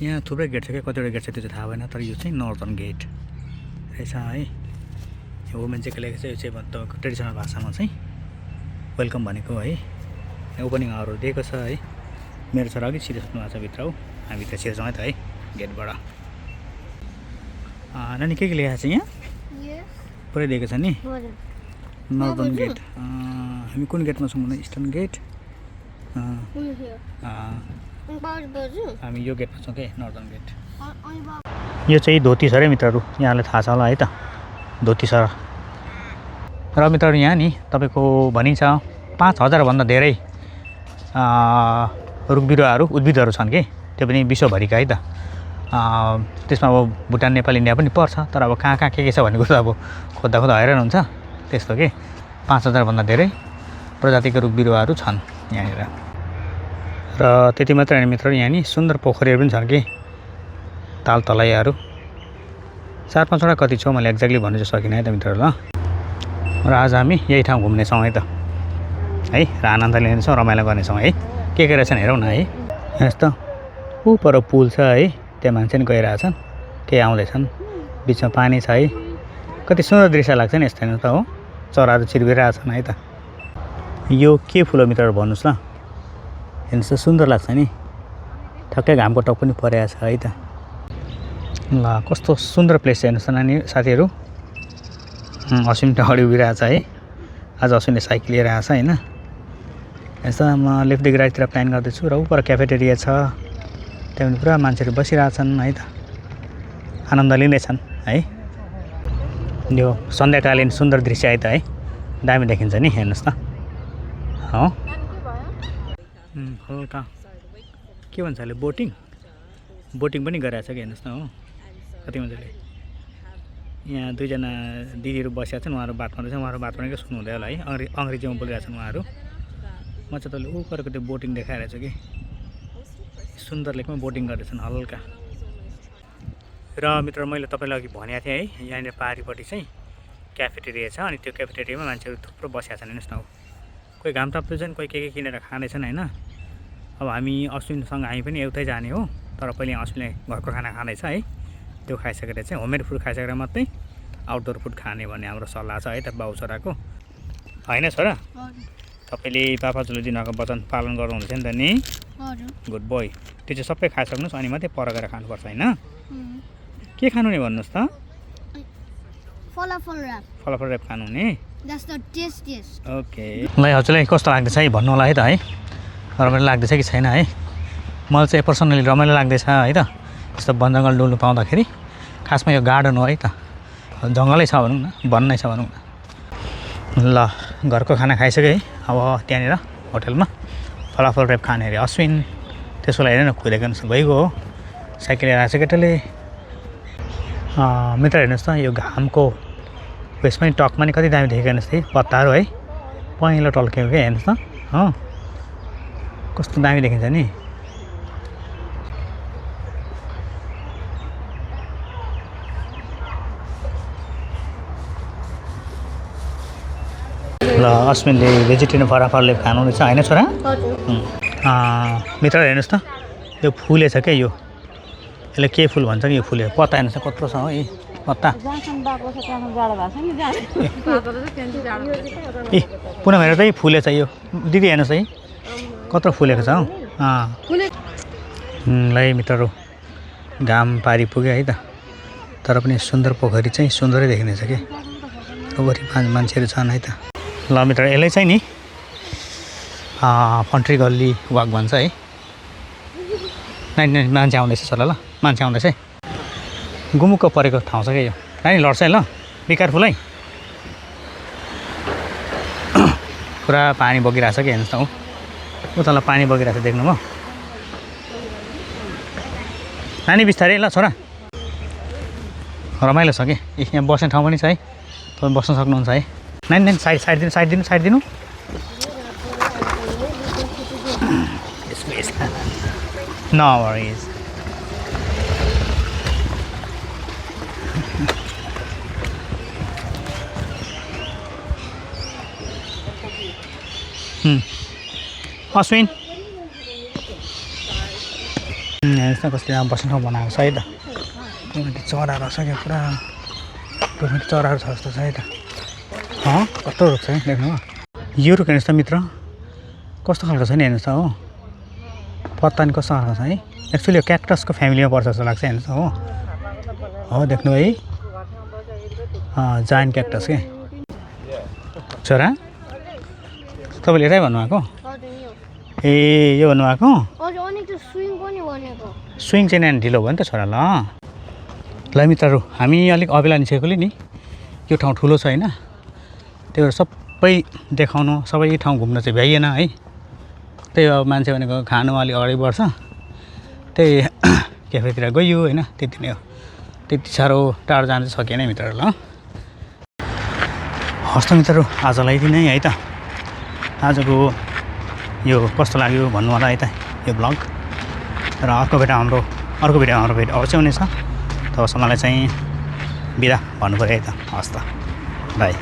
यहाँ थुप्रै गेट छ क्या, कतिवटा गेट छ त्यो चाहिँ थाहा भएन, तर यो चाहिँ नर्दर्न गेट रहेछ है। यो वुमेन चाहिँ के लेखेको छ, यो चाहिँ तपाईँको ट्रेडिसनल भाषामा चाहिँ वेलकम भनेको है। ओपनिङ आवरहरू दिएको छ है। मेरो छोरा अघि छिरिसक्नु भएको छ भित्र हो, हामी भित्र छिर्छौँ है त है गेटबाट। नानी के लेखेको छ यहाँ पुरै दिएको छ नि, नर्दर्न गेट। हामी कुन गेटमा छौँ भने इस्टर्न गेट। हामी यो गेटमा छौँ कि नर्दर्न गेट। यो चाहिँ धोती सर है मित्रहरू, यहाँलाई थाहा छ होला है त धोती सर। र मित्रहरू यहाँ नि तपाईँको भनिन्छ 5000 भन्दा धेरै रुख बिरुवाहरू उद्भिदहरू छन् कि, त्यो पनि विश्वभरिका है त। त्यसमा अब भुटान नेपाल इन्डिया पनि पर्छ, तर अब कहाँ कहाँ के छ भन्ने कुरो अब खोज्दा खोज्दा हैरान हुन्छ त्यस्तो के। 5000 भन्दा धेरै प्रजातिका रुख बिरुवाहरू छन् यहाँनिर। र त्यति मात्र होइन मित्रहरू, यहाँ नि सुन्दर पोखरीहरू पनि छन् कि, ताल तलाइहरू 4-5वटा कति छ मैले एक्ज्याक्टली भन्नु चाहिँ सकिनँ है त मित्रहरू ल। र आज हामी यही ठाउँ घुम्नेछौँ है त है, र आनन्द लिनेछौँ, रमाइलो गर्नेछौँ है। के रहेछन् हेरौँ न है। यस्तो ऊ पर पुल छ है, त्यहाँ मान्छे पनि गइरहेछन्, केही आउँदैछन्, बिचमा पानी छ है। कति सुन्दर दृश्य लाग्छ नि यस्तो हेर्नु त हो, चराहरू चिर्बिरहेछन् है त। यो के फुल हो मित्रहरू भन्नुहोस् ल, हेर्नुहोस् त सुन्दर लाग्छ नि, ठक्कै घामको टक पनि परेको छ है त। ल कस्तो सुन्दर प्लेस छ हेर्नुहोस् त नानी साथीहरू। अश्विन त अगाडि उभिरहेको छ है, आज अश्विनले साइकल लिएर आएको छ होइन। यस्तो म लेफ्टदेखि राइटतिर प्लान गर्दैछु, र उपर क्याफेटेरिया छ, त्यहाँ पनि पुरा मान्छेहरू बसिरहेछन् है त, आनन्द लिँदैछन् है। यो सन्ध्याकालीन सुन्दर दृश्य है त है, दामी देखिन्छ नि हेर्नुहोस् त हो। हल्का के भन्छ अहिले बोटिङ पनि गरिरहेछ कि हेर्नुहोस् न हो, कति मजाले। यहाँ दुईजना दिदीहरू बसेका छन्, उहाँहरू बात मार्दैछन्, उहाँहरू बात मारेको सुन्नु हुँदै होला है, अङ्ग्रेजीमा बोलिरहेछन् उहाँहरू। म चाहिँ तैँले उपरको त्यो बोटिङ देखाइरहेछ कि, सुन्दर लेकमा बोटिङ गर्दैछन् हल्का। र मित्र मैले तपाईँलाई अघि भनेको थिएँ है, यहाँनिर पारिपट्टि चाहिँ क्याफेटेरिया छ, अनि त्यो क्याफेटेरियामा मान्छेहरू थुप्रो बसेका छन् हेर्नुहोस् न हो। कोही घाम ताप्दैछन्, कोही के किनेर खाँदैछन् होइन। अब हामी अश्विनसँग हामी पनि एउटै जाने हो, तर पहिले अश्विनले घरको खाना खाँदैछ है, त्यो खाइसकेर चाहिँ होममेड फुड खाइसकेर मात्रै आउटडोर फुड खाने भन्ने हाम्रो सल्लाह छ है त बाउ छोराको होइन छोरा। तपाईँले पापाजुले दिनुभएको वचन पालन गर्नुहुँदैछ नि त नि, गुड बोय। त्यो चाहिँ सबै खाइसक्नुहोस् अनि मात्रै पर गएर खानुपर्छ होइन। के खानु नि भन्नुहोस् त, फलाफल ऱ्याप खानु नि। ओके ल हजुरलाई कस्तो लाग्दैछ है भन्नु होला है त है, रमाइलो लाग्दैछ कि छैन है। मलाई चाहिँ पर्सनली रमाइलो लाग्दैछ है त, यस्तो वन जङ्गल डुल्नु पाउँदाखेरि। खासमा यो गार्डन हो है त, जङ्गलै छ भनौँ न, वन नै छ भनौँ न। ल घरको खाना खाइसकेँ है, अब त्यहाँनिर होटलमा फलाफल ऱ्याप खाने अरे अश्विन, त्यसको लागि हेरेन कुदेको भइगयो हो, साइकल लिएर आएको छ केटाले। मित्र हेर्नुहोस् त यो घामको उयसमा नि टकमा नि कति दामी देखेको हेर्नुहोस् है, पत्ताहरू है पहेँलो टल्केको क्या हेर्नुहोस् त हो, कस्तो दामी देखिन्छ नि। ल अश्विनले भेजिटेरियन फलाफलले खानुहुँदैछ होइन छोरा। मित्र हेर्नुहोस् त यो फुले छ क्या, यो यसले के फुल भन्छ कि, यो फुले पत्ता हेर्नुहोस् त कत्रो छ हो यी पत्ता। ए पुनः हेरेर चाहिँ फुले छ यो दिदी हेर्नुहोस् है कत्रो फुलेको छ हौ। ल मित्रहरू घाम पारी पुग्यो है त, तर पनि सुन्दर पोखरी चाहिँ सुन्दरै देखिँदैछ कि, वरि मान्छेहरू छन् है त। ल मित्र यसलाई चाहिँ नि फन्ट्री गल्ली वाक भन्छ है। नानी मान्छे आउँदैछ सर, ल मान्छे आउँदैछ है, गुमुक्क परेको ठाउँ छ क्या यो, नानी लड्छ है ल, बिकारफुल है। पुरा पानी बगिरहेछ कि हेर्नुहोस् न हो, उता पानी बगिरहेछ देख्नुभयो नानी, बिस्तारै ल छोरा। रमाइलो छ कि, यहाँ बस्ने ठाउँ पनि छ है, तपाईँ बस्न सक्नुहुन्छ है। नानी साइड दिनु। No worries. Ashwin. हेर्नुहोस् न कसले बस्ने ठाउँ बनाएको छ है त। चराहरू छ क्या पुरा चराहरू छ जस्तो छ है त। कस्तो रुख छ है देख्नु हो। यो रुख हेर्नुहोस् त मित्र कस्तो खालको छ नि हेर्नुहोस् त हो। पत्ता नि कस्तो खालको छ है। एक्चुअली यो क्याक्टसको फ्यामिलीमा पर्छ जस्तो लाग्छ हेर्नुहोस् हो देख्नु है। जायन्ट क्याक्टस के छोरा तपाईँले यतै भन्नुभएको ए यो भन्नुभएको स्विङ चाहिँ नानी ढिलो भयो नि त छोरा ल मित्रहरू हामी अलिक अबेला निस्केकोले नि यो ठाउँ ठुलो छ होइन त्यही भएर सबै देखाउनु सबै ठाउँ घुम्न चाहिँ भ्याइएन है। त्यही अब मान्छे भनेको खानु अलिक अगाडि बढ्छ त्यही क्याफेतिर गयो होइन त्यति नै हो। त्यति साह्रो टाढो जान चाहिँ सकिएन मित्रहरू ल। हस्त मित्रहरू आजलाई यति नै है त। आजको यो कस्तो लाग्यो भन्नु होला है त यो ब्लग। र अर्को भिडियोमा हाम्रो भेट अवश्य हुनेछ। तबसम्मलाई चाहिँ बिदा भन्नु पऱ्यो है त। हस् त बाई।